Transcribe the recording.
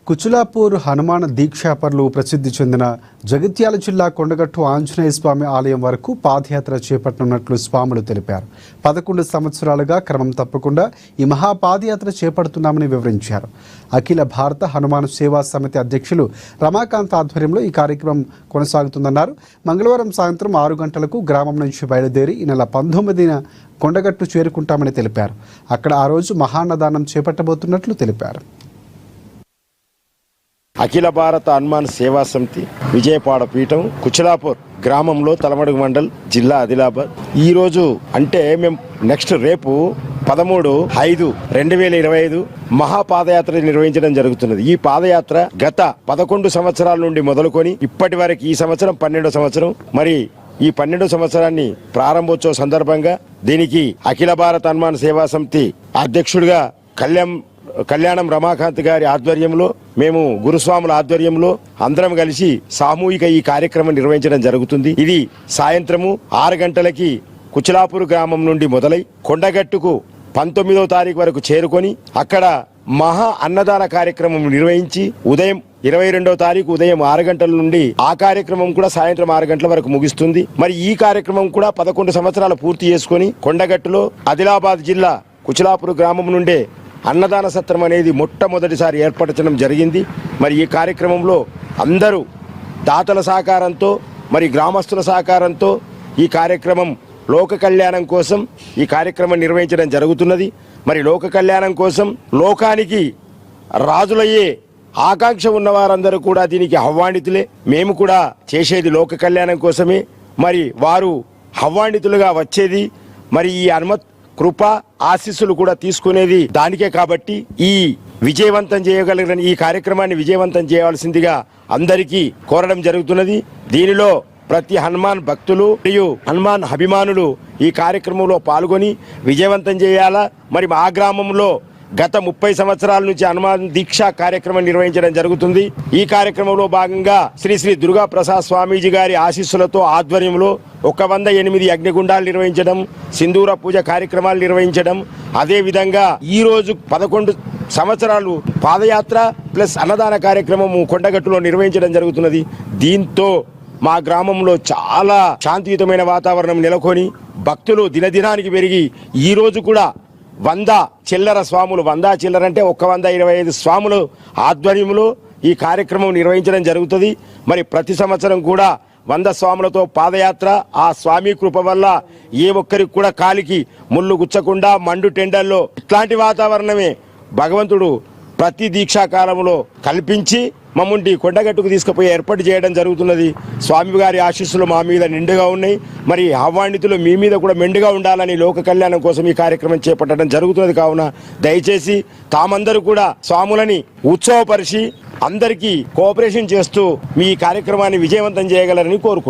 కుచులాపూర్ హనుమాన్ దీక్షాపరులు ప్రసిద్ధి చెందిన జగిత్యాల జిల్లా కొండగట్టు ఆంజనేయ స్వామి ఆలయం వరకు పాదయాత్ర చేపట్టనున్నట్లు స్వాములు తెలిపారు. 11 సంవత్సరాలుగా క్రమం తప్పకుండా ఈ మహాపాదయాత్ర చేపడుతున్నామని వివరించారు. అఖిల భారత హనుమాన్ సేవా సమితి అధ్యక్షులు రమాకాంత్ ఆధ్వర్యంలో ఈ కార్యక్రమం కొనసాగుతుందన్నారు. మంగళవారం సాయంత్రం 6 గంటలకు గ్రామం నుంచి బయలుదేరి ఈ నెల 19న కొండగట్టు చేరుకుంటామని తెలిపారు. అక్కడ ఆ రోజు మహాన్నదానం చేపట్టబోతున్నట్లు తెలిపారు. అఖిల భారత హనుమాన్ సేవా సమితి విజయపాడ పీఠం కుచులాపూర్ గ్రామంలో తలమడుగు మండల్ జిల్లా ఆదిలాబాద్. ఈ రోజు అంటే మేము నెక్స్ట్ రేపు 13/5/2025 మహాపాదయాత్ర నిర్వహించడం జరుగుతున్నది. ఈ పాదయాత్ర గత 11 సంవత్సరాల నుండి మొదలుకొని ఇప్పటి వరకు ఈ సంవత్సరం 12వ సంవత్సరం. మరి ఈ 12వ సంవత్సరాన్ని ప్రారంభోత్సవ సందర్భంగా దీనికి అఖిల భారత హనుమాన్ సేవా సమితి అధ్యక్షుడిగా కళ్యాణం రమాకాంత్ గారి ఆధ్వర్యంలో, మేము గురుస్వాముల ఆధ్వర్యంలో అందరం కలిసి సామూహిక ఈ కార్యక్రమం నిర్వహించడం జరుగుతుంది. ఇది సాయంత్రము 6 గంటలకి కుచులాపూర్ గ్రామం నుండి మొదలై కొండగట్టుకు 19వ తారీఖు వరకు చేరుకొని అక్కడ మహా అన్నదాన కార్యక్రమం నిర్వహించి ఉదయం 22వ తారీఖు ఉదయం 6 గంటల నుండి ఆ కార్యక్రమం కూడా సాయంత్రం 6 గంటల వరకు ముగుస్తుంది. మరి ఈ కార్యక్రమం కూడా 11 సంవత్సరాలు పూర్తి చేసుకుని కొండగట్టులో ఆదిలాబాద్ జిల్లా కుచులాపూర్ గ్రామం నుండే అన్నదాన సత్రం అనేది మొట్టమొదటిసారి ఏర్పరచడం జరిగింది. మరి ఈ కార్యక్రమంలో అందరూ దాతల సహకారంతో, మరి గ్రామస్తుల సహకారంతో ఈ కార్యక్రమం లోక కళ్యాణం కోసం ఈ కార్యక్రమం నిర్వహించడం జరుగుతున్నది. మరి లోక కళ్యాణం కోసం లోకానికి రాజులయ్యే ఆకాంక్ష ఉన్న వారందరూ కూడా దీనికి ఆహ్వానితులే. మేము కూడా చేసేది లోక కళ్యాణం కోసమే. మరి వారు ఆహ్వానితులుగా వచ్చేది, మరి ఈ అనుమతి కృప ఆశీస్సులు కూడా తీసుకునేది దానికే. కాబట్టి ఈ విజయవంతం చేయగలిగిన ఈ కార్యక్రమాన్ని విజయవంతం చేయవలసిందిగా అందరికీ కోరడం జరుగుతున్నది. దీనిలో ప్రతి హనుమాన్ భక్తులు మరియు హనుమాన్ అభిమానులు ఈ కార్యక్రమంలో పాల్గొని విజయవంతం చేయాలా. మరి మా గ్రామంలో గత 30 సంవత్సరాల నుంచి హనుమాన్ దీక్ష కార్యక్రమం నిర్వహించడం జరుగుతుంది. ఈ కార్యక్రమంలో భాగంగా శ్రీ శ్రీ దుర్గా ప్రసాద్ స్వామీజీ గారి ఆశీస్సులతో ఆధ్వర్యంలో 108 అగ్నిగుండాలు నిర్వహించడం, సింధూర పూజ కార్యక్రమాలు నిర్వహించడం, అదే విధంగా ఈ రోజు 11 సంవత్సరాలు పాదయాత్ర ప్లస్ అన్నదాన కార్యక్రమము కొండగట్టులో నిర్వహించడం జరుగుతున్నది. దీంతో మా గ్రామంలో చాలా శాంతియుతమైన వాతావరణం నెలకొని భక్తులు దినదినానికి పెరిగి ఈ రోజు కూడా 100 చిల్లర స్వాములు, 100 చిల్లర అంటే 125 స్వాములు ఆధ్వర్యంలో ఈ కార్యక్రమం నిర్వహించడం జరుగుతుంది. మరి ప్రతి సంవత్సరం కూడా 100 స్వాములతో పాదయాత్ర. ఆ స్వామి కృప వల్ల ఏ ఒక్కరికి కూడా కాలికి ముళ్ళు గుచ్చకుండా మండు టెండల్లో ఇట్లాంటి వాతావరణమే భగవంతుడు ప్రతి దీక్షా కాలంలో కల్పించి మమ్ముంటి కొండగట్టుకు తీసుకుపోయి ఏర్పాటు చేయడం జరుగుతున్నది. స్వామి గారి ఆశీస్సులు మా మీద నిండుగా ఉన్నాయి. మరి ఆహ్వానితులు మీ మీద కూడా మెండుగా ఉండాలని లోక కళ్యాణం కోసం ఈ కార్యక్రమం చేపట్టడం జరుగుతున్నది. కావున దయచేసి తామందరూ కూడా స్వాములని ఉత్సవపరిచి అందరికీ కోఆపరేషన్ చేస్తూ మీ కార్యక్రమాన్ని విజయవంతం చేయగలరని కోరుకుంటున్నాను.